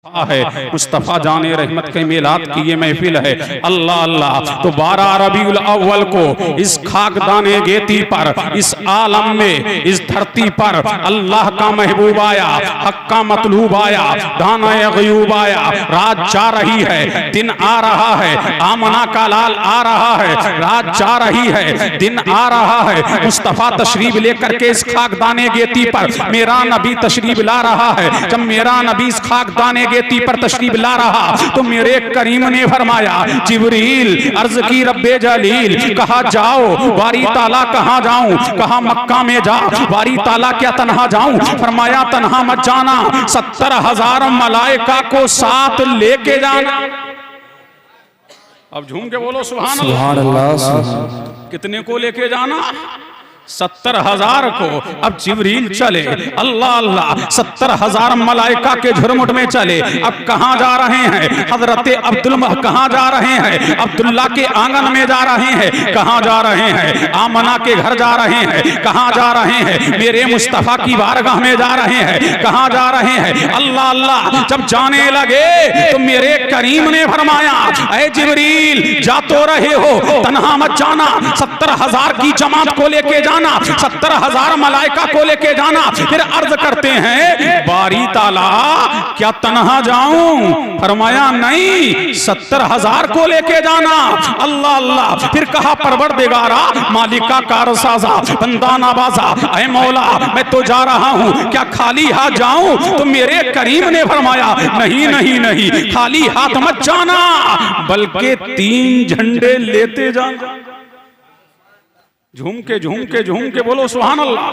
है मुस्तफ़ा जाने रहमत के मिलाद की ये महफिल है। अल्लाह अल्लाह। तो 12 रबीउल अव्वल को इस खाकदाने गेती पर, इस आलम में, इस धरती पर अल्लाह का महबूब आया, हक का मतलूब आया, दाना गयूब आया। रात जा रही है, दिन आ रहा है, आमना का लाल आ रहा है, रात जा रही है, दिन आ रहा है। मुस्तफ़ा तशरीफ लेकर के इस खाकदाने गेती पर मेरा नबी तशरीफ ला रहा है। जब मेरा नबी इस खाकदाने गेती पर तशरीफ ला रहा तो मेरे करीम ने फरमाया, जिब्रील अर्ज की रब्बे जलील, कहा जाओ, वारी ताला कहाँ जाऊं? कहा मक्का में जा। वारी ताला क्या तन्हा जाऊं? फरमाया तन्हा मत जाना, 70,000 मलाइका को साथ लेके जाना। अब झूम के बोलो सुभान अल्लाह। कितने को लेके जाना? 70,000 को। अब जिब्रील चले, अल्लाह अल्लाह, 70,000 मलाइका के झुरमुट में चले। अब कहाँ जा रहे हैं? हजरत अब्दुल्ला कहाँ जा रहे हैं? अब्दुल्ला के आंगन में जा रहे हैं। कहाँ जा रहे हैं? आमना के घर जा रहे हैं। कहाँ जा रहे हैं? मेरे मुस्तफ़ा की बारगाह में जा रहे हैं। कहाँ जा रहे हैं? अल्लाह अल्लाह। जब जाने लगे तो मेरे करीम ने फरमाया, ऐ जिब्रील जा तो रहे हो, तन्हा मत जाना, 70,000 की जमात को लेके जाना, 70,000 मलाइका को लेके जाना। फिर अर्ज करते हैं, बारी ताला क्या तन्हा जाऊं? फरमाया नहीं, 70,000 को लेके जाना। अल्लाह अल्लाह। फिर कहा, परवरदिगारा मालिका कारसाजा बंदा नवाजा, ऐ मौला मैं तो जा रहा हूं, क्या खाली हाथ जाऊं? तो मेरे करीम ने फरमाया, नहीं नहीं नहीं, खाली हाथ मत जाना, बल्कि 3 झंडे लेते जाना। झूम के बोलो सुभान अल्लाह।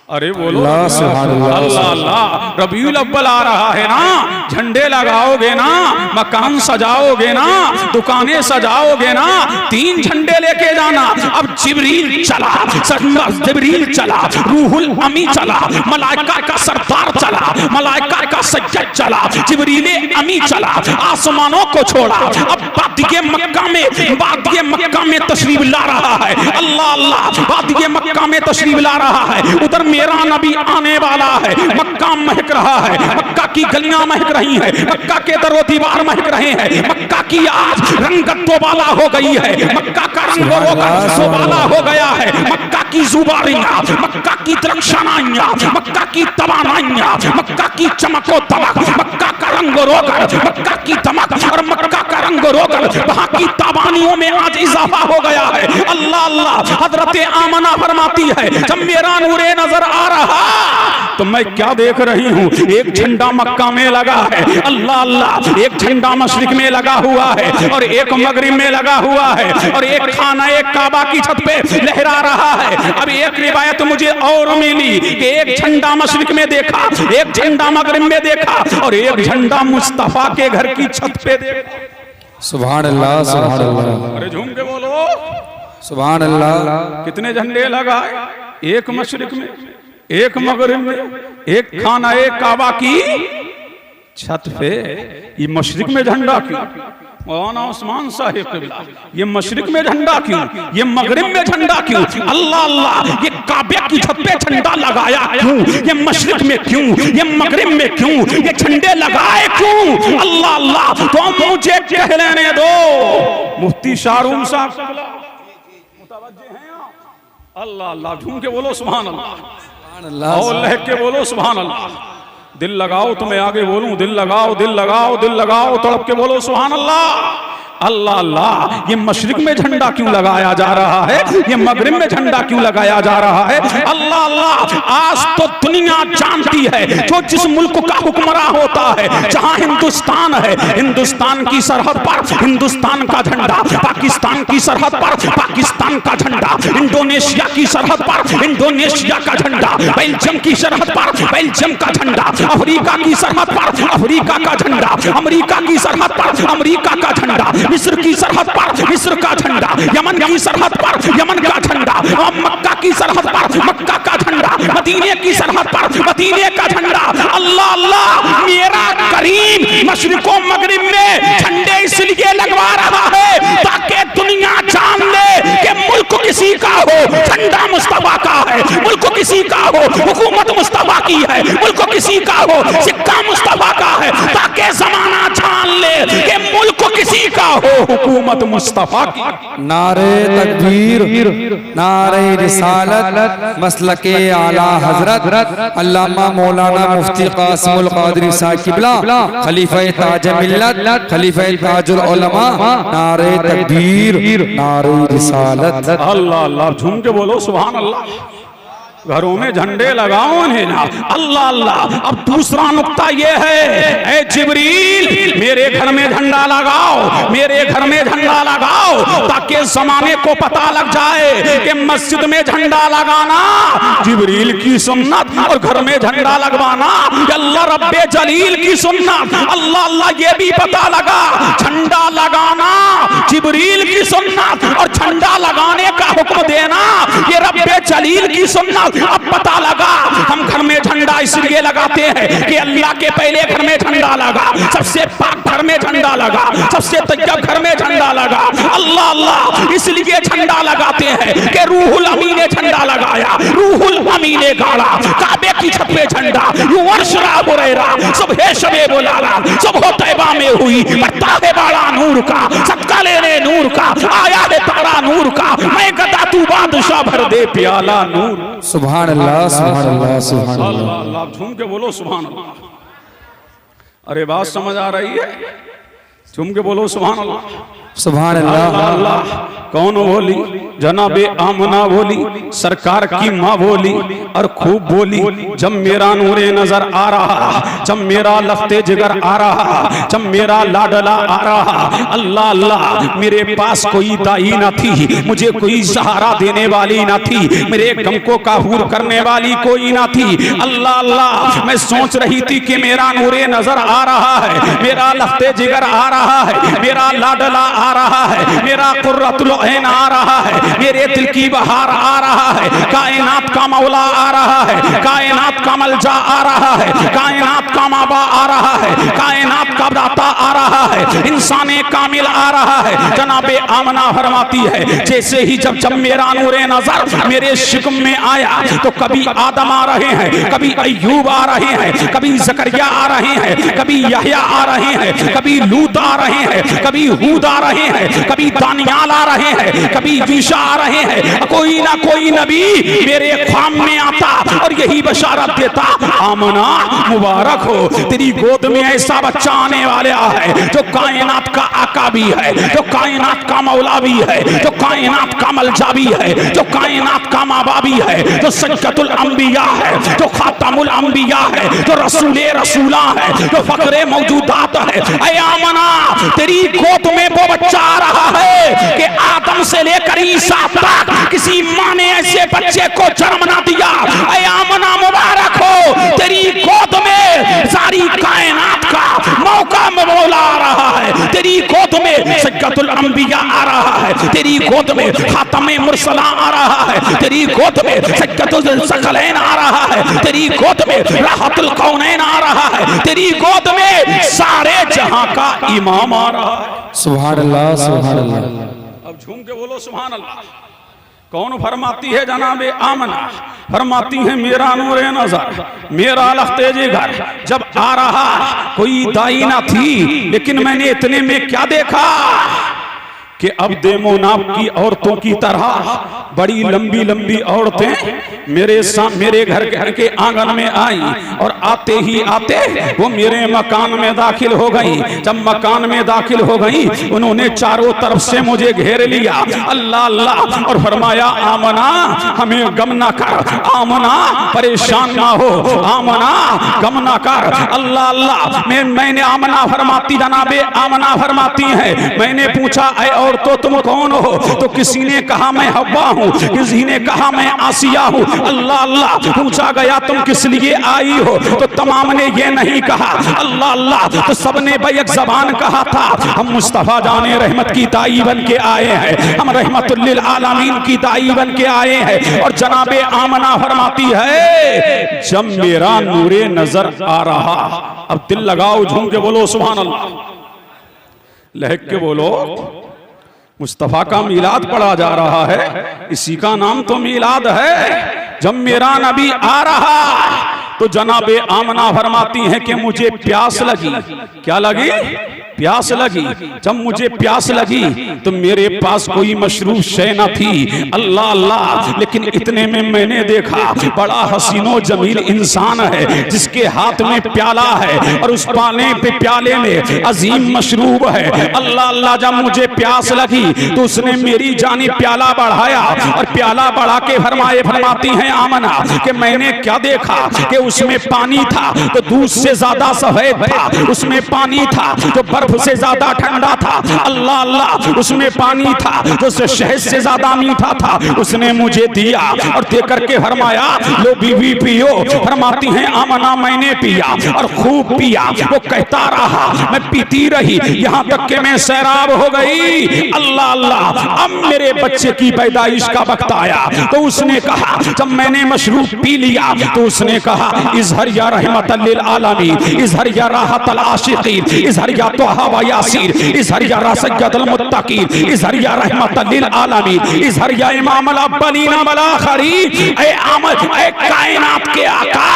अरे बोलो अल्लाह अल्लाह। रबीउल अव्वल आ रहा है ना, झंडे लगाओगे ना, मकान सजाओगे ना, दुकानें सजाओगे ना, 3 झंडे लेके जाना। अब जिब्रील चला, जिब्रील चला, रूहुल अमी चला, मलाइका का सरदार चला, मलाइका का सज्जद चला, जिब्रील अमी चला, आसमानों को छोड़ा। अब वादिये मक्का में तशरीफ ला रहा है। अल्लाह अल्लाह। वादिये मक्का में तशरीफ ला रहा है। उधर मेरा नबी आने वाला है। मक्का महक रहा है, मक्का की गलियां महक रही हैं, मक्का के दरो दीवार महक रहे हैं, मक्का की आज रंगत दोबाला हो गई है, मक्का का रंग दोबाला हो गया है, मक्का की जुबारियां, मक्का की दरख्शानाइयां, मक्का की तवानाइयां, मक्का की चमको दमक, मक्का का रंग रोगन, मक्का की दमक और मक्का का रंग रोगन, वहां की तवानियों में आज इजाफा हो गया है। अल्लाह अल्लाह। हजरत आमना फरमाती है, जब मेरा नूरे नजर आ रहा तो मैं क्या देख रही हूँ? एक झंडा मक्का में लगा है, अल्लाह अल्लाह, एक झंडा मशरिक में लगा हुआ है और एक मगरिब में लगा हुआ है और एक खाना एक काबा की छत पे लहरा रहा है। अब एक रिवायत मुझे और मिली कि एक झंडा मशरिक में देखा, एक झंडा मगरिब में देखा और एक झंडा मुस्तफा के घर की छत पे देखा। सुभान अल्लाह, सुभान अल्लाह। अरे झूम के बोलो सुभान अल्लाह। कितने झंडे लगा? एक मशरिक में, एक मगरिब में, एक खाना एक काबा की छत पे। ये मशरिक में झंडा क्यों? मौलाना उस्मान साहिब क़िबला, ये मशरिक में झंडा क्यों? ये मगरिब में झंडा क्यों? अल्लाह अल्लाह। ये काबे की छत पे झंडा लगाया क्यों? ये मशरिक में क्यों? ये मगरिब में क्यों? ये झंडे लगाए क्यों? अल्लाह अल्लाह। तो मुझे कह लेने दो, मुफ्ती शाहरुम साहब अल्लाह अल्लाह। झूम के बोलो सुभान अल्लाह, और लह के बोलो सुभान अल्लाह। दिल लगाओ तो मैं आगे बोलूं, दिल लगाओ, दिल लगाओ, दिल लगाओ, तड़प के बोलो सुभान अल्लाह। अल्लाह अल्लाह। ये मशरिक में झंडा क्यों लगाया जा रहा है? ये मगरिब में झंडा क्यों लगाया जा रहा है? अल्लाह अल्लाह। आज तो दुनिया जानती है, जो जिस मुल्क का हुक्मरान होता है, जहां हिंदुस्तान है, हिंदुस्तान की सरहद पर हिंदुस्तान का झंडा, पाकिस्तान की सरहद पर पाकिस्तान का झंडा, इंडोनेशिया की सरहद पर इंडोनेशिया का झंडा, बेल्जियम की सरहद पर बेल्जियम का झंडा, अफ्रीका की सरहद पर अफ्रीका का झंडा, अमेरिका की सरहद पर अमेरिका का झंडा, मिस्र की सरहद पर मिस्र का झंडा, यमन की सरहद पर यमन का झंडा, मक्का की सरहद पर मक्का का झंडा, मदीने की सरहद पर मदीने का झंडा। अल्लाह अल्लाह। मेरा करीम मशरिको मगरिब में झंडे इसलिए लगवा रहा है ताकि दुनिया जान ले कि मुल्क किसी का हो, झंडा मुस्तफा का है। मुल्क किसी का हो, हुकूमत मुस्तफा की है। मुल्क किसी का हो, सिक्का मुस्तफा का है, ताकि जमाना जान ले कि मुल्क किसी का हो, हुकूमत मुस्तफा की। नारे तकबीर, नारे रिसालत, मसलके आला हजरत अल्लामा मौलाना मुफ्ती कासिमुल कादरी साहब किबला, खलीफा ताज मिल्लत, खलीफा ताजुल उलमा, नारे तकबीर, नारे रिसालत। अल्लाह अल्लाह, झूम के बोलो सुभान अल्लाह। घरों में झंडे लगाओ ना, अल्लाह अल्लाह। अब दूसरा नुक्ता ये है, ऐ जिब्रील मेरे घर में झंडा लगाओ, मेरे घर में झंडा लगाओ, ताकि जमाने को पता लग जाए कि मस्जिद में झंडा लगाना जिब्रील की सुन्नत और घर में झंडा लगवाना अल्लाह रब्बे जलील की सुन्नत। अल्लाह अल्लाह, ये भी पता लगा झंडा लगाना जिब्रील की सुन्नत और झंडा लगाने का हुक्म देना ये रब्बे जलील की सुन्नत। अब पता लगा हम घर में झंडा इसलिए लगाते हैं कि अल्लाह के पहले घर में झंडा लगा, सबसे पाक घर में झंडा लगा, सबसे तैयब घर में झंडा लगा। अल्लाह अल्लाह, इसलिए झंडा लगाते हैं कि रूहुल अमीन ने झंडा लगाया, रूहुल अमीन ने गाड़ा काबे की छत पे झंडा। यूं अर्शरा बुरेरा सुबह शबे बुलाला सुबह तैबा में हुई, पत्ता है बड़ा नूर का, सदका लेने नूर का, आया है तारा नूर का, मैं गदा तू बादशाह भर दे प्याला नूर। सुभान अल्लाह, सुभान अल्लाह, सुभान अल्लाह। अल्लाह, झूम के बोलो सुभान अल्लाह। अरे बात समझ आ रही है? झूम के बोलो सुभान अल्लाह, सुभान अल्लाह। अल्लाह। कौन बोली? जनाबे आमना बोली, सरकार की माँ बोली और खूब बोली, जब मेरा नूरे नजर आ रहा, जब मेरा लफ्ते जिगर आ रहा, जब मेरा लाडला आ रहा। अल्लाह अल्लाह, मेरे पास कोई दाई न थी, मुझे कोई सहारा देने वाली न थी, मेरे गम को काबू करने वाली कोई न थी। अल्लाह अल्लाह, मैं सोच रही थी कि मेरा नूरे नजर आ रहा है, मेरा लफ्ते जिगर आ रहा है, मेरा लाडला आ रहा है, मेरा कुर्रतुल ऐन आ रहा है, मेरे दिल की बहार आ रहा है, कायनात का मौला आ रहा है, कायनात का मलजा आ रहा है, कायनात का माबा आ रहा है, कायनात का दाता आ रहा है, इंसान कामिल आ रहा है। जनाबे आमना फरमाती है, जैसे ही जब मेरा नूरे नजर मेरे शिकम में आया तो कभी आदम आ रहे हैं, कभी अय्यूब आ रहे हैं, कभी जकरिया आ रहे हैं, कभी यहया आ रहे हैं, कभी लूत आ रहे हैं, कभी हूद आ रहे हैं, कभी दानियाल आ रहे हैं, कभी यूशा आ रहे हैं। कोई ना कोई नबी मेरे ख्वाब में आता और यही बशारत देता, आमना मुबारक हो, तेरी गोद में ऐसा बच्चा आने वाला है जो कायनात का आका भी है, जो कायनात का मौला भी है, जो कायनात का मलजा भी है, जो कायनात का माबा भी है, जो सज्जतुल अंबिया है, जो खातमुल अंबिया है, जो रसूले रसूला है, जो फकरे मौजूदात है। ऐ आमना, तेरी गोद में वो बच्चा आ रहा है कि आदम से लेकर ईसा तक किसी माँ ने ऐसे बच्चे को जन्म ना दिया। ऐ आमना मुबारक हो, तेरी गोद में सारी कायनात का मौका मौला आ रहा है, तेरी गोद में सज्जतुल अंबिया आ रहा है, तेरी गोद में खातमे मुरसला आ रहा है, तेरी गोद में सज्जतुल सकलैन आ रहा है, तेरी गोद में राहतुल कौनैन आ रहा है, तेरी गोद में सारे जहां का इमाम आ रहा है। सुभान अल्लाह, सुभान अल्लाह। अब झूम के बोलो सुभान अल्लाह। कौन फरमाती है? जनाबे आमना फरमाती है, मेरा नूरे नजर, मेरा लफ्ते जिगर जब आ रहा, कोई दाई ना थी, लेकिन मैंने इतने में क्या देखा कि अब देमोनाब की औरतों की तरह बड़ी लंबी लंबी औरतें मेरे घर के आंगन में आई और आते ही आते वो मेरे मकान में दाखिल हो गई। जब मकान में दाखिल हो गई, उन्होंने चारों तरफ से मुझे घेर लिया। अल्लाह अल्लाह, और फरमाया, आमना हमें गम ना कर, आमना परेशान ना हो, आमना गम ना कर। अल्लाह अल्लाह, मैंने आमना फरमाती, जनाबे आमना फरमाती है, मैंने पूछा, ऐ और तो तुम कौन हो? तो किसी ने कहा मैं हव्वा हूँ, किसी ने कहा मैं आसिया हूँ। अल्लाह अल्लाह, पूछा गया तुम किस लिए आई हो? तो तमाम ने ये नहीं कहा। अल्लाह अल्लाह, तो सबने बैक जबान कहा था, हम मुस्तफा जाने रहमत की दाई बन के आए हैं, हम रहमतुल लिल आलमीन की दाई बन के आए हैं। और जनाबे आमना फरमाती है, जब मेरा नूरे नजर आ रहा, अब दिल लगाओ, झूम के बोलो सुभान अल्लाह, लहक के बोलो, मुस्तफ़ा का मीलाद पढ़ा जा रहा है, इसी का नाम तो मीलाद है। जब मेरा नबी आ रहा तो जनाबे आमना फरमाती हैं कि मुझे प्यास लगी। क्या लगी? प्यास लगी। जब मुझे प्यास लगी तो मेरे पास कोई मशरूब शय न थी। अल्लाह अल्लाह, लेकिन इतने में मैंने देखा बड़ा हसीनो जमील इंसान है जिसके हाथ में प्याला है और उस प्याले में अजीम मशरूब है। अल्लाह अल्लाह, जब मुझे प्यास लगी तो उसने मेरी जानी प्याला बढ़ाया और प्याला बढ़ा के फरमाती हैं आमना कि मैंने क्या देखा कि उसमें पानी था तो दूध से ज्यादा सफेद था, उसमें पानी था जो बर्फ से ज्यादा ठंडा था। अल्लाह अल्लाह, उसमें पानी था जो शहद से ज्यादा मीठा था। उसने मुझे दिया और दे करके फरमाया लो बीवी पियो। फरमाती हैं आमना मैंने पिया और खूब पिया। वो कहता रहा, मैं पीती रही यहाँ तक कि मैं सैराब हो गई। अल्लाह अल्लाह, अब मेरे बच्चे की पैदाइश का वक्त आया तो उसने कहा, जब मैंने मशरूब पी लिया तो उसने कहा इज़हर या रहमतल लिल आलमीन, इज़हर या राहतल आशिकीन, इज़हर या तोहा व यासीर, इज़हर या सय्यदुल मुत्तकीन, इज़हर या रहमतल लिल आलमीन, इज़हर या इमामुल अव्वलीन वल आखिरीन। ऐ आमद, ऐ कायनात के आका,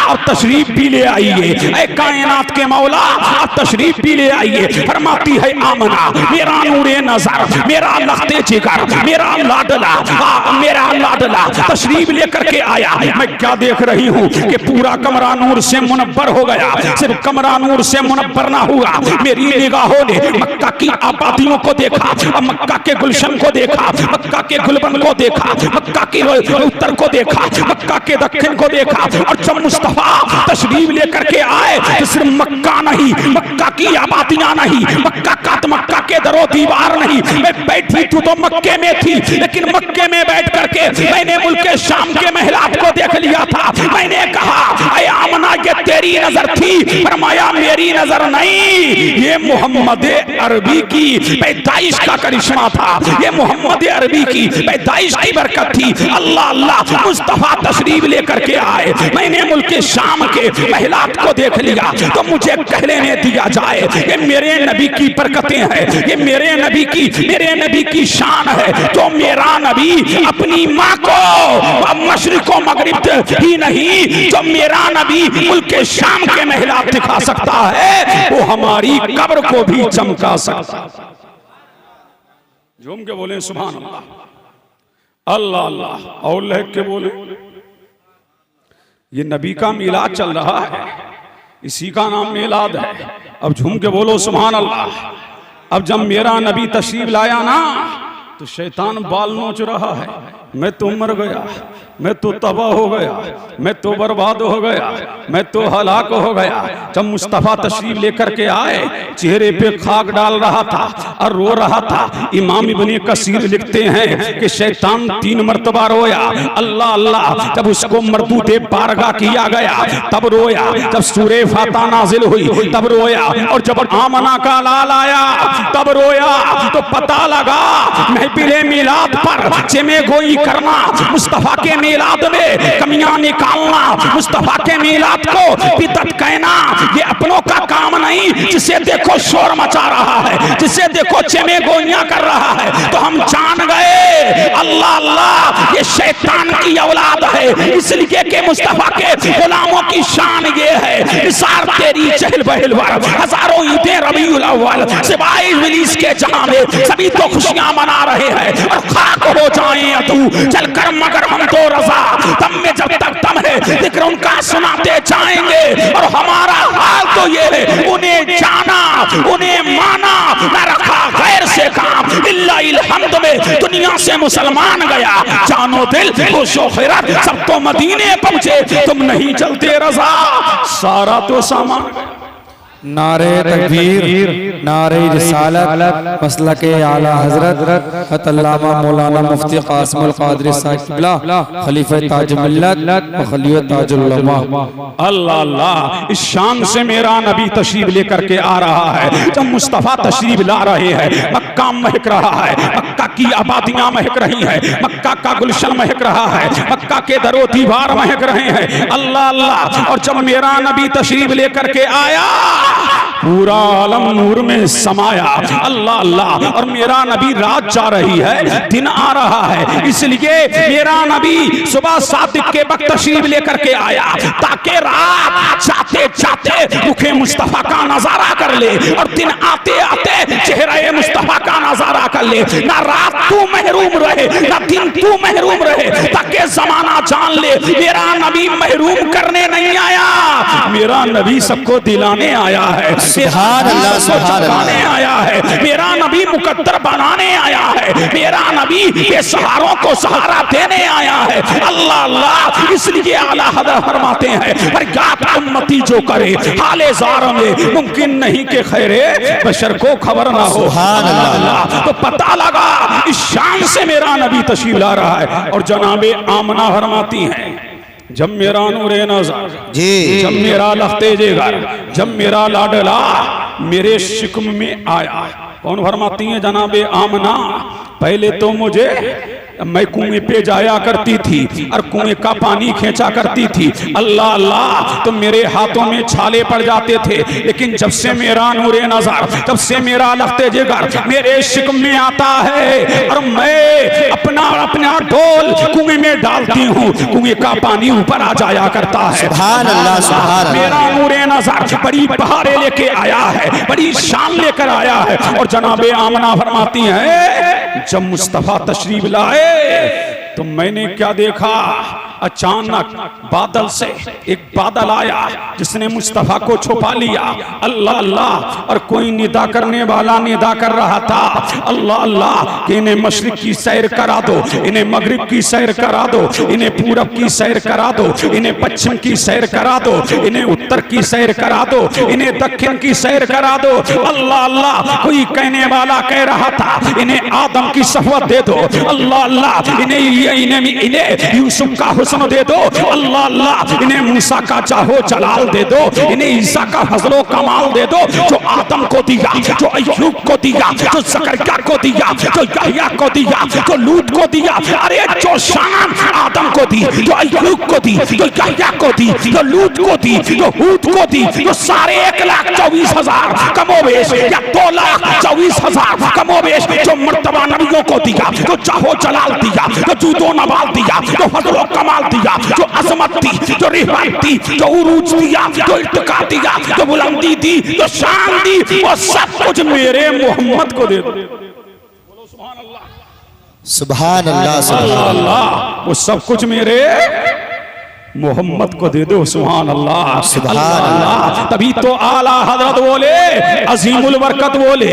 और तशरीफ भी ले आइए। ऐ कायनात के मौला, और तशरीफ भी ले आइए। फरमाती है आमना, मेरा नूरे नजर, मेरा लख्ते जिगर, मेरा लाडला, मेरा लाडला तशरीफ लेकर के आया। मैं क्या देख रही हूँ कि पूरा कमरा नूर से मुनव्वर हो गया। सिर्फ कमरा नूर से मुनव्वर ना हुआ, मेरी निगाहों ने मक्का की आबादियों को देखा, मक्का के गुलशन को देखा, मक्का के गुलबन को देखा, मक्का के उत्तर को देखा, मक्का के दक्षिण को देखा। और जब मुस्तफा तशरीफ लेकर के आए तो सिर्फ मक्का नहीं, मक्का की आबादियां नहीं, मक्का के दरो दीवार नहीं। मैं बैठी तू तो मक्के में थी, लेकिन मक्के में बैठ करके मैंने मुल्क शाम के महलात को देख लिया था। मैंने कहा ऐ आमना, ये तेरी नजर थी? फरमाया मेरी नजर नहीं, ये मोहम्मद अरबी की पैदाइश का करिश्मा था, ये मोहम्मद अरबी की पैदाइश की बरकत थी। अल्लाह अल्लाह, मुस्तफा तशरीफ लेकर के आए, मैंने मुल्क शाम के महलात को देख लिया तो मुझे कहने दिया जाए ये मेरे नबी की बरकतें हैं, ये मेरे नबी की शान है। तो मेरा नबी अपनी माँ को मशरिक व मगरिब ही नहीं, जो मेरा नबी मुल्क शाम के महलात दिखा सकता है वो हमारी कब्र को भी चमका सकता है। झूम के बोले सुभान अल्लाह, अल्लाह अल्लाह, और लहक के बोले ये नबी का मीलाद चल रहा है, इसी का नाम मीलाद है। अब झूम के बोलो सुभान अल्लाह। अब जब मेरा नबी तशरीफ लाया ना तो शैतान बाल नोच रहा है, मैं तो मर गया, मैं तो तबाह हो गया, मैं तो बर्बाद हो गया, मैं तो हलाक हो गया। जब मुस्तफ़ा तशरीफ लेकर के आए चेहरे पे खाक डाल रहा था और रो रहा था। इमाम इब्ने कसीर लिखते हैं कि शैतान 3 मरतबा रोया। अल्लाह अल्लाह, जब उसको मरदूदे बारगाह किया गया तब रोया, जब सूरे फाता नाजिल हुई तब रोया, और जब आमना का लाल आया तब रोया। तो पता लगा महफिले मिलाद पर जमे गोई करना, मुस्तफ़ा के मिलाद में कमियां निकालना, मुस्तफ़ा के मिलाद को बिदअत कहना, ये अपनों का काम नहीं। जिसे देखो शोर मचा रहा है, जिसे देखो चमे गोइयां कर रहा है, तो हम जान गए अल्लाह अल्लाह ये शैतान की औलाद है। इसलिए कि मुस्तफ़ा के गुलामों की शान ये है, निसार तेरी चहल पहल पर हजारों ईदें रबीउल अव्वल सिवाय इब्लीस के जहां में सभी तो खुशियां मना रहे हैं और खाक हो जाए तू चल कर, मगर हम तो रजा दम में जब तक दम है जिक्र उनका सुनाते जाएंगे। और हमारा हाल तो ये है, उन्हें जाना, उन्हें माना, न रखा गैर से काम। इल्ला इल्हम्द में दुनिया से मुसलमान गया, जानो दिल खुशो खैरत सब तो मदीने पहुंचे, तुम नहीं चलते रजा सारा तो सामान। नारे तकबीर, नारे रिसालत, मसलके आला हजरत अल्लामा मौलाना मुफ्ती कासिमुल कादरी साहिब क़िबला, खलीफा ताज मिल्लत व खलीफा ताजुल उलमा। अल्लाह अल्लाह, इस शान से मेरा नबी तशरीफ लेकर के आ रहा है। जब मुस्तफ़ा तशरीफ ला रहे हैं, मक्का महक रहा है, मक्का की आबादियां महक रही हैं, मक्का का गुलशन महक रहा है, मक्का के दरो दीवार महक रहे हैं। अल्लाह अल्लाह, और जब मेरा नबी तशरीफ लेकर के आया पूरा आलम नूर में समाया। अल्लाह अल्लाह। और मेरा नबी रात जा रही है, दिन आ रहा है, इसलिए मेरा नबी सुबह सादिक के वक्त तशरीफ लेकर के आया ताकि रात जाते जाते मुखे मुस्तफा का नजारा कर ले और दिन आते आते चेहरे मुस्तफा का नजारा कर ले। ना रात तू महरूम रहे, ना दिन तू महरूम रहे, ताकि जमाना जान ले मेरा नबी महरूम करने नहीं आया, मेरा नबी सबको दिलाने आया है, सुभान अल्लाह, सुभान अल्लाह। आया है, मेरा नबी मुकद्दर बनाने आया है, मेरा नबी बेसहारों को सहारा देने आया है। अल्लाह अल्लाह। इसलिए आला हज़रत फरमाते हैं फरियाद उम्मती जो करे हाले ज़ार में मुमकिन नहीं कि खैरे बशर को खबर ना हो। सुभान अल्लाह। तो पता लगा इस शान से मेरा नबी तशरीफ ला रहा है। और जनाबे आमना फरमाती हैं जब मेरा नूरे नज़र जी, जब मेरा लखते जेगर, जब मेरा लाडला मेरे शिकम में आया। कौन फरमाती हैं जनाबे आमना? पहले तो मुझे मैं कुएं पे जाया करती थी और कुएं का पानी खींचा करती थी, अल्लाह अल्लाह, तो मेरे हाथों में छाले पड़ जाते थे। लेकिन जब से मेरा नूरे नज़र, जब से मेरा लखते जिगर मेरे शिकम में आता है और मैं अपना डोल कुएं में डालती हूँ, कुएं का पानी ऊपर आ जाया करता है। सुभान अल्लाह, सुभान अल्लाह। मेरा नूरे नज़र बड़ी बहारें लेके आया है, बड़ी शान लेकर आया है। और जनाबे आमना फरमाती हैं जब मुस्तफा तशरीफ लाए तो मैंने क्या देखा, अचानक बादल से एक बादल आया जिसने मुस्तफा को छुपा लिया। अल्लाह अल्लाह। और कोई निदा करने वाला निदा कर रहा था, अल्लाह अल्लाह, कि इन्हें मशरिक की सैर करा दो, इन्हें मगरिब की सैर करा दो, इन्हें पूरब की सैर करा दो, इन्हें पश्चिम की सैर करा दो, इन्हें उत्तर की सैर करा दो, इन्हें दक्षिण की सैर करा दो। अल्लाह अल्लाह। कोई कहने वाला कह रहा था इन्हें आदम की सहवत दे दो, अल्लाह अल्लाह, इन्हें यूसुफ का हुस्न दे दो, अल्लाह अल्लाह, इन्हें मूसा का चाहो जलाल दे दो, इन्हें ईसा का फजलो कमाल दे दो, जो आदम को दिया, जो अय्यूब को दिया, जो ज़करिया को दिया, जो यहया को दिया, जो लूत को दिया। अरे जो शान आदम को दी, जो अय्यूब को दी, जो यहया को दी, जो लूत को दी, जो हूद को दी, जो सारे 1,24,000 कमोबेश या 2,24,000 कमोबेश जो मर्तबा नबियों को दिया, जो चाहो जलाल दिया, जो जूदो नवाल दिया, जो फजलो कमाल दिया, जो अजमत दी, जो रिफात दी, जो उरूज दिया, जो इर्तिका दिया, जो बुलंदी दी, जो शान दी, वो सब कुछ मेरे मोहम्मद को दे दो। सुभान अल्लाह, सुभान अल्लाह। वो सब कुछ मेरे मोहम्मद को दे दो। सुभान अल्लाह, सुभान अल्लाह। तभी तो आला हजरत बोले, अजीमुल बरकत बोले,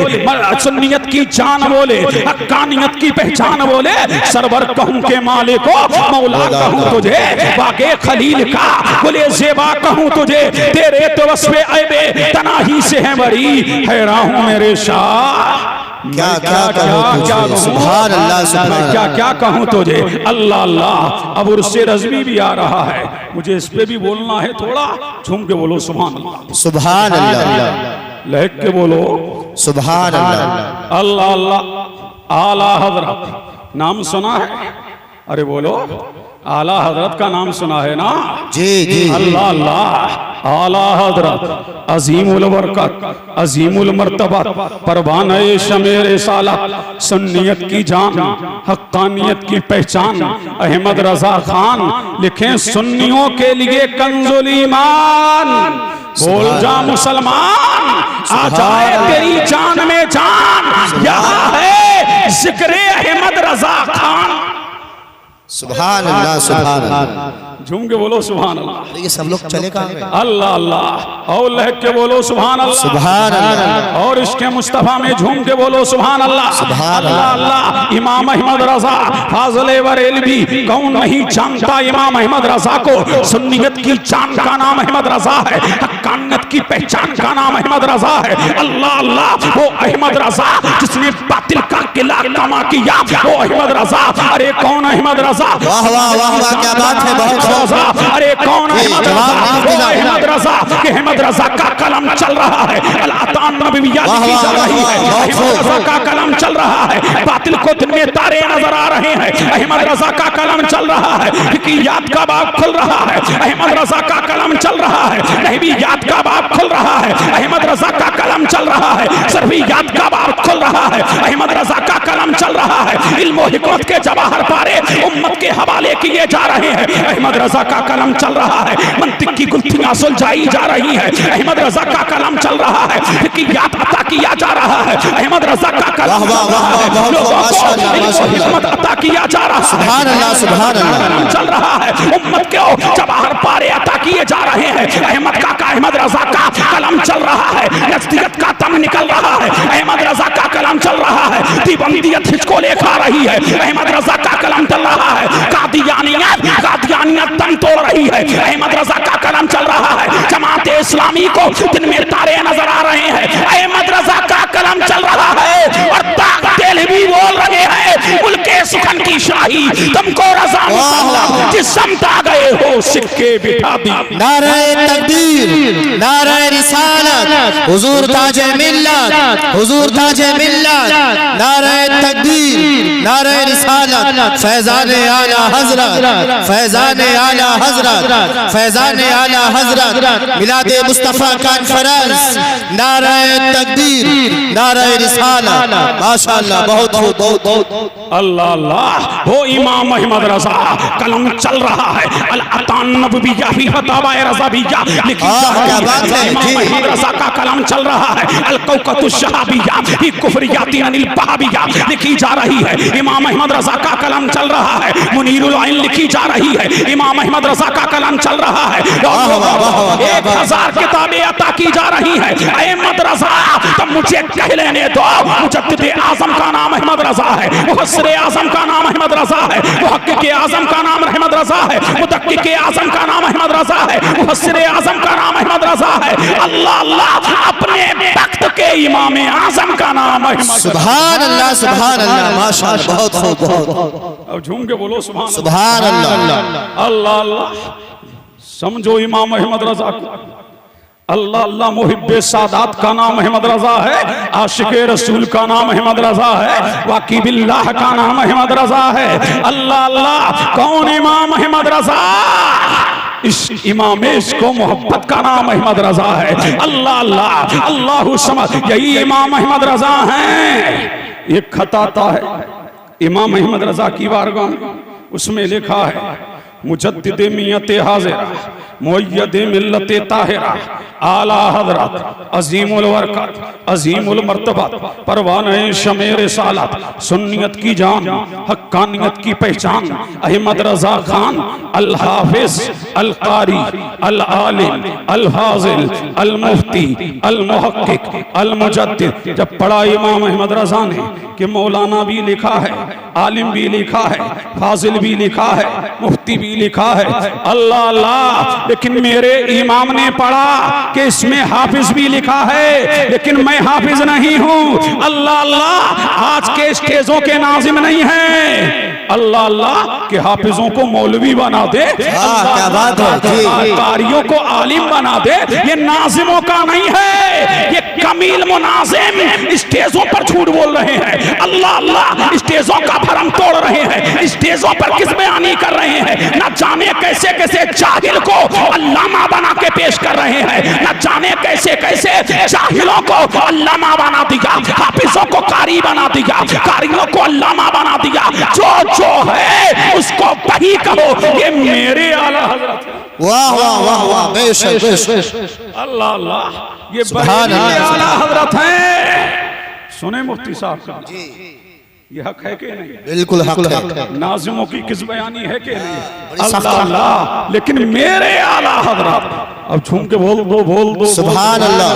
सुन्नियत की जान बोले, हक्कानियत की पहचान बोले, सरवर कहूं के मालिक को मौला कहूं तुझे, वाक़े खलील का बोले ज़ेबा कहूं तुझे, तेरे तो वस्फ़े ऐबे तनाही से है बरी, हैरान हूं मेरे शाह। क्या क्या कहूं, सुभान अल्लाह, सुभान क्या क्या कहूं तुझे। अल्लाह अल्लाह। अब उर्से रज़वी भी आ रहा है, मुझे इस पे भी बोलना है, थोड़ा झूम के बोलो सुभान अल्लाह, सुभान अल्लाह, लहक के बोलो सुभान अल्लाह। अल्लाह अल्लाह। आला हजरत नाम सुना है? अरे बोलो, आला हजरत का नाम सुना है ना? जी जी। अल्लाह अल्लाह। आला हजरत अजीमुल बरकत, अजीमुल मर्तबत, परवाने शमेर रिसालत, सुन्नियत की जान, हक्कानियत की पहचान, अहमद रजा खान लिखे सुन्नियों के लिए कंजुल ईमान। बोल जा मुसलमान, आ जाए तेरी जान में जान, यहाँ है जिक्रे अहमद रजा खान। सुभान अल्लाह, सुभान अल्लाह। झूम के बोलो सुभान अल्लाह। ये सब लोग चले कहाँ गए? अल्लाह अल्लाह। और लहक के बोलो सुभान अल्लाह, सुभान अल्लाह। और इसके मुस्तफा में झूम के बोलो सुभान अल्लाह, सुभान अल्लाह अल्लाह। इमाम अहमद रजा फाज़िल बरेलवी, कौन नहीं जानता इमाम अहमद रजा को। सुन्नियत की जान का नाम अहमद रजा है, हक्कानियत की पहचान का नाम अहमद रजा है। अल्लाह अल्लाह। वो अहमद रजा जिसने बातिल का किला कमा किया, वो अहमद रजा। अरे कौन अहमद रजा? वाह वाह वाह वाह, क्या बात है, बहुत रजा, अरे कौन अहमद रजा? अहमद रजा कि अहमद रजा का कलम चल रहा है, अल-अतान नबविय्या लिखी जा रही है, अहमद रजा का कलम चल रहा है, बातिल को दिन में तारे नजर आ रहे हैं, अहमद रजा का कलम चल रहा है, फिक्रियात का बाब खुल रहा है, अहमद रजा का कलम चल रहा है, नहवियात का बाब खुल रहा है, अहमद रजा का कलम चल रहा है, सरफियात का बाब खुल रहा है, अहमद रजा का कलम चल रहा है, इल्म व हिकमत के जवाहर पारे उम्मत के हवाले किए जा रहे हैं, अहमद रजा का कलम चल रहा है, मंतिक की गुत्थियां सुलझाई जा रही है, अहमद रजा का कलम चल रहा है, फिक्रियात अता किया जा रहा है, अहमद रजा का कलम चल रहा है, लोगों को इल्म व हिकमत अता किया जा रहा है, सुभान अल्लाह, सुभान अल्लाह। कलम चल रहा है, उम्मत के जवाहर पारे अता किए जा रहे हैं, अहमद रजा का कलम चल रहा है, नस्तियत का दम निकल रहा है, अहमद रजा का कलम चल रहा है, दीवबंदियत हिचको लेखा रही है, अहमद रजा का कलम चल रहा है, कादियानियत दम तोड़ रही है, अहमद रजा का कलम चल रहा है, जमात इस्लामी को दिन में तारे नजर आ रहे हैं, अहमद रजा का कलम चल रहा है, और ताकतें भी बोल रहे हैं, मुल्के सुखन की शाही तुमको रजा मुसल्लम जिस समता गए हो सिक्के बिठा दी। नारे तकबीर, नारे रिसालत, हुजूर ताजे मिल्लत, हुजूर ताजे मिल्लत, नारे तकबीर, नारे रिसालत, फैजान आला हजरत, फैजान आला हजरत, फैजान आला हजरत, मिलादे मुस्तफा कॉन्फ्रेंस, नारे तकबीर, नारे रिसालत, माशाअल्लाह, बहुत बहुत बहुत अल्लाह अल्लाह। वो इमाम अहमद रजा कलम चल रहा है, अल-अतान नबविय्या ही फतावा रज़ाविय्या लिखी जा रही है, इमाम अहमद रजा का कलम चल रहा है, अल-कौकतुश शहाबिय्या ही कुफरियाती अनिल बहाबिय्या लिखी जा रही है, इमाम अहमद रजा का कलम चल रहा है, मुनीरुल आइन लिखी जा रही है, इमाम अहमद रजा का कलम चल रहा है, 1000 किताबें अता की जा रही है, अहमद रजा तो मुझे कह लेने दो, मुजद्दिद आजम का नाम अहमद रजा है, मुफस्सिर आजम का नाम अहमद रजा है, मुहक्किक आजम का नाम अहमद रजा है, मुदक्किक आजम का नाम अहमद रजा है, मुफस्सिर आजम का नाम अहमद रजा है, अल्लाह अल्लाह अपने वक्त के इमाम आजम का नाम अहमद। सुभान अल्लाह, सुभान अल्लाह, माशाअल्लाह, बहुत खूब, बहुत। अब झूम के बोलो सुभान सुभान अल्लाह, अल्लाह अल्लाह। समझो इमाम अहमद रजा को, अल्लाह अल्लाह। मुहिब्बे सादात का नाम अहमद रजा है, आशिके रसूल का नाम अहमद रजा है, वाकी बिल्लाह का नाम अहमद रजा है, अल्लाह अल्लाह। कौन इमाम अहमद रजा? इस इमामेश को मोहब्बत का नाम अहमद रजा है, अल्लाह अल्लाह। अल्लाहु समद, यही इमाम अहमद रजा हैं। एक खत आता है इमाम अहमद रजा की बारगाह में, उसमें लिखा है मुजद्दिद मियत हाजिरा मुय्यद मिल्लत ताहिरा आला हजरत अजीमुल बरकत अजीमुल मर्तबत परवाने शमेर सालत सुन्नियत की जान हक्कानियत की पहचान अहमद रजा खान अल हाफिज अल कारी अल आलिम अल हाजिल अल मुफ्ती अल मुहक्किक अल मुजद्दिद। जब पढ़ा इमाम अहमद रजा ने कि मौलाना भी लिखा है, आलिम भी लिखा है, फाजिल भी लिखा है, मुफ्ती भी लिखा है, अल्लाह अल्लाह। लेकिन मेरे इमाम ने पढ़ा कि इसमें हाफिज भी लिखा है, लेकिन मैं हाफिज नहीं हूँ, अल्लाह अल्लाह। आज के स्टेजों के नाजिम नहीं है, अल्लाह अल्लाह के हाफिजों को मौलवी बना दे, क्या बात है, कारियों को आलिम बना दे, ये नाजिमों का नहीं है, ये कमील मुनाजिम स्टेजों पर झूठ बोल रहे हैं, अल्लाह अल्लाह। स्टेजों का भरम तोड़ रहे हैं, स्टेजों पर किस बयानी कर रहे हैं, न जाने कैसे कैसे जाहिल को अल्लामा बना के पेश कर रहे हैं, न जाने कैसे कैसे जाहिलों को अल्लामा बना दिया, हाफिजों को कारी बना दिया, कारियों को अल्लामा बना दिया। जो जो है उसको वही कहो, ये मेरे आला हजरत। वाह वाह वाह वाह, बेशक बेशक, अल्लाह अल्लाह, ये सुभान मेरे अल्लाह। आला हजरत हैं। सुने मुफ्ती साहब का ये हक है कि नहीं? बिल्कुल हक है। नाजिमों की किस बयानी है कि नहीं? अल्लाह अल्लाह। लेकिन मेरे आला हजरत, अब झूम के बोल दो सुभान अल्लाह,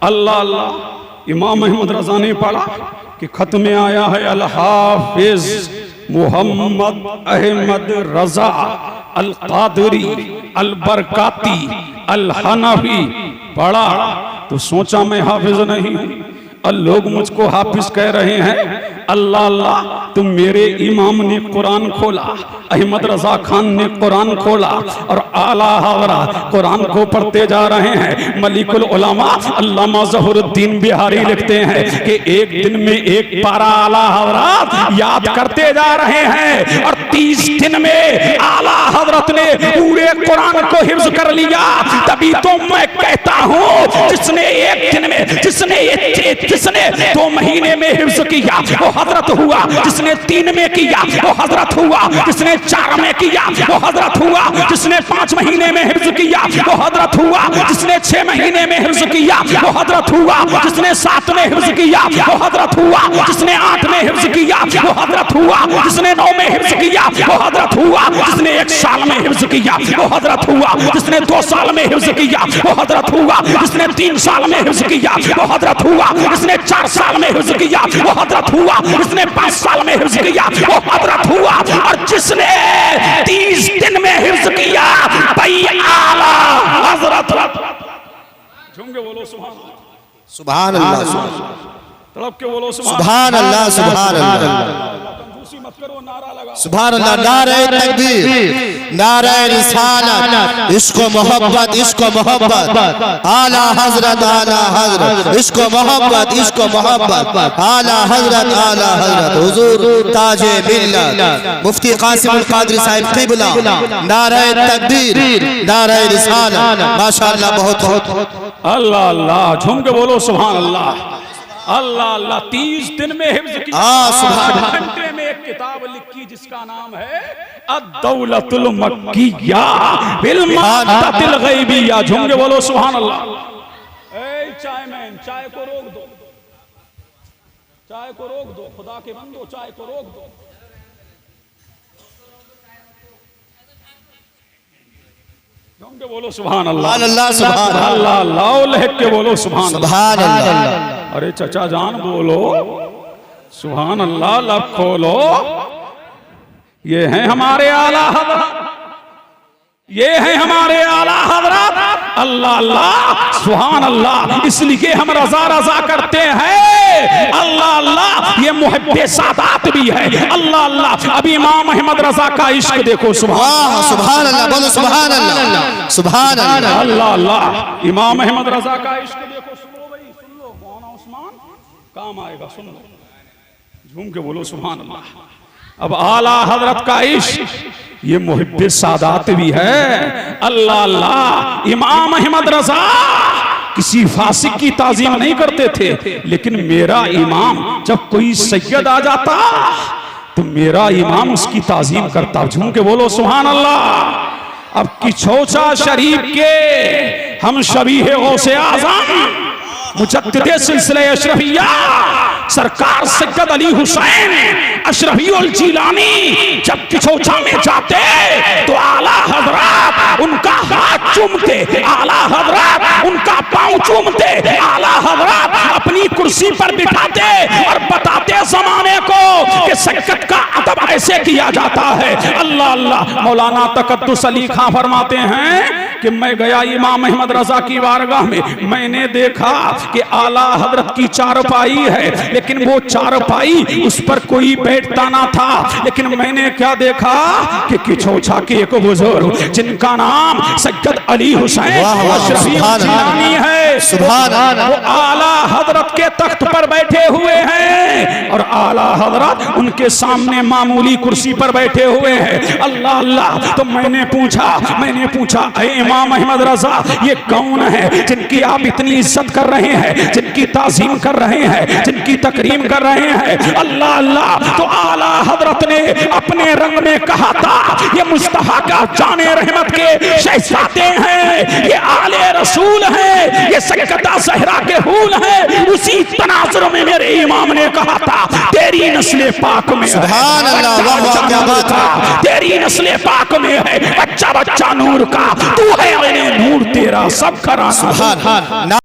अल्लाह अल्लाह। इमाम अहमद रजा ने पढ़ा कि खत में आया है अल हाफिज मोहम्मद अहमद रजा अल कादरी अल बरकाती अल हनफी। पढ़ा तो सोचा मैं हाफिज नहीं हूँ, लोग मुझको हाफिज कह रहे हैं, अल्लाह अल्लाह, तुम मेरे इमाम ने कुरान खोला, अहमद रजा खान ने कुरान खोला और आला हज़रत कुरान को पढ़ते जा रहे हैं। मलिकुल उलमा अल्लामा ज़हुरुद्दीन बिहारी लिखते हैं कि एक दिन में एक पारा आला हज़रत याद करते जा रहे हैं और 30 दिन में आला हज़रत ने पूरे कुरान को हिफ्ज कर लिया। तभी तो मैं कहता हूँ जिसने एक दिन में, जिसने 2 महीने में हिफ्ज किया वो हजरत हुआ, जिसने 3 में किया वो हजरत हुआ, जिसने 4 में किया वो हजरत हुआ, जिसने 5 महीने में हिफ्ज किया वो हजरत हुआ, जिसने 6 महीने में हिफ्ज किया वो हजरत हुआ, जिसने 7 में हिफ्ज किया वो हजरत हुआ, जिसने 8 में हिफ्ज किया वो हजरत हुआ, जिसने 9 में हिफ्ज किया वो हजरत हुआ, जिसने 1 साल में हिफ्ज किया वो हजरत हुआ, जिसने 2 साल में हिफ्ज किया वो हजरत हुआ, जिसने 3 साल में हिफ्ज किया वो हजरत हुआ, जिसने 4 साल में हिफ्ज किया वो हजरत हुआ, जिसने 5 साल में हिफ्ज किया वो हजरत हुआ, और जिसने 30 दिन में हिफ्ज किया भाई आला हजरत। झूम के बोलो सुभान अल्लाह, सुभान अल्लाह, तड़प के बोलो सुभान अल्लाह, सुभान अल्लाह, मत करो, नारा लगा सुभान अल्लाह। नारे तकबीर, नारे रिसालत, इश्क़ मोहब्बत, इश्क़ मोहब्बत, आला हजरत, आला हजरत, इश्क़ मोहब्बत, इश्क़ मोहब्बत, आला हजरत, आला हजरत, हुजूर ताजे मिल्लत मुफ्ती कासिमुल कादरी साहिब क़िबला। नारे तकबीर, नारे रिसालत, माशाअल्लाह, बहुत अल्लाह अल्लाह। झूम के बोलो सुभान अल्लाह, अल्लाह अल्लाह। 30 दिन में हिफ्ज की, 8 घंटे में एक किताब लिखी जिसका नाम है अद-दौलतुल मक्किया बिल मादतिल गैबिया। झूम के बोलो सुभान अल्लाह। ए चाय मैन, चाय को रोक दो, चाय को रोक दो, खुदा के बंदो चाय को रोक दो। झूम के बोलो सुभान अल्लाह, अल्लाह, सुभान अल्लाह अल्लाह, लहक के बोलो सुभान सुभान अल्लाह। अरे चचा जान बोलो सुभान अल्लाह, लब खोलो। ये हैं हमारे आला हज़रत, ये हैं हमारे आला हज़रत। अल्लाह अल्लाह, सुभान अल्लाह। इसलिए हम रजा रजा करते हैं। अल्लाह अल्लाह, ये मुहब्बे सादात भी है। अल्लाह अल्लाह। अब इमाम अहमद रजा का इश्क देखो, सुभान सुभान अल्लाह, बोलो सुभान अल्लाह, सुभान अल्लाह, अल्लाह अल्लाह। इमाम अहमद रजा का इश्क देखो। सुनो भाई, सुन लो, मौलाना उस्मान काम आएगा, सुन लो, झूम के बोलो सुभान अल्लाह। अब आला हजरत का इश्क ये मुहिब्बे सादात भी है। अल्लाह अल्लाह। इमाम अहमद रजा किसी फासिक की ताजीम नहीं करते थे, लेकिन मेरा इमाम जब कोई सैयद आ जाता तो मेरा इमाम उसकी ताजीम करता। झूम के बोलो सुभान अल्लाह। अब किछोचा शरीफ के हम शबीह गौसे आज़म मुजद्दिदे सिलसिले अशरफिया सरकार सैयद अली हुसैन अशरफीउल जीलानी जब किछोचा में जाते तो आला हजरत उनका हाथ चूमते, आला हजरत उनका पांव चूमते, आला हजरत अपनी कुर्सी पर बिठाते और बताते जमाने को कि सैयद का अदब ऐसे किया जाता है। अल्लाह अल्लाह। मौलाना तकद्दुस अली खां फरमाते हैं कि मैं गया इमाम अहमद रजा की बारगाह में, मैंने देखा कि आला हजरत की चारपाई है, लेकिन वो चारपाई उस पर कोई बैठता ना था। लेकिन मैंने क्या देखा कि किछोछा के एक बुजुर्ग जिनका नाम सैयद अली हुसैन अशरफीउल जीलानी है, वो आला हजरत के तख्त पर बैठे हुए हैं और आला हजरत उनके सामने मामूली कुर्सी पर बैठे हुए हैं। अल्लाह अल्लाह। तो मैंने पूछा इमाम अहमद रजा ये कौन है जिनकी आप इतनी इज्जत कर रहे हैं, जिनकी ताज़ीम कर रहे हैं, जिनकी तकरीम कर रहे हैं? अल्लाह अल्लाह। तो आला हजरत ने अपने रंग में कहा था ये मुस्तफा का जाने रहमत के शहजादे हैं, ये आले रसूल हैं, ये सैयदा ज़हरा के हूल हैं। उसी तनाजुर में मेरे इमाम ने कहा था तेरी नस्ल पाक में सुभान अल्लाह, वाह वाह, क्या बात है, तेरी नस्ल पाक में है बच्चा बच्चा नूर का, तू है नूर तेरा सब खरा। सुभान।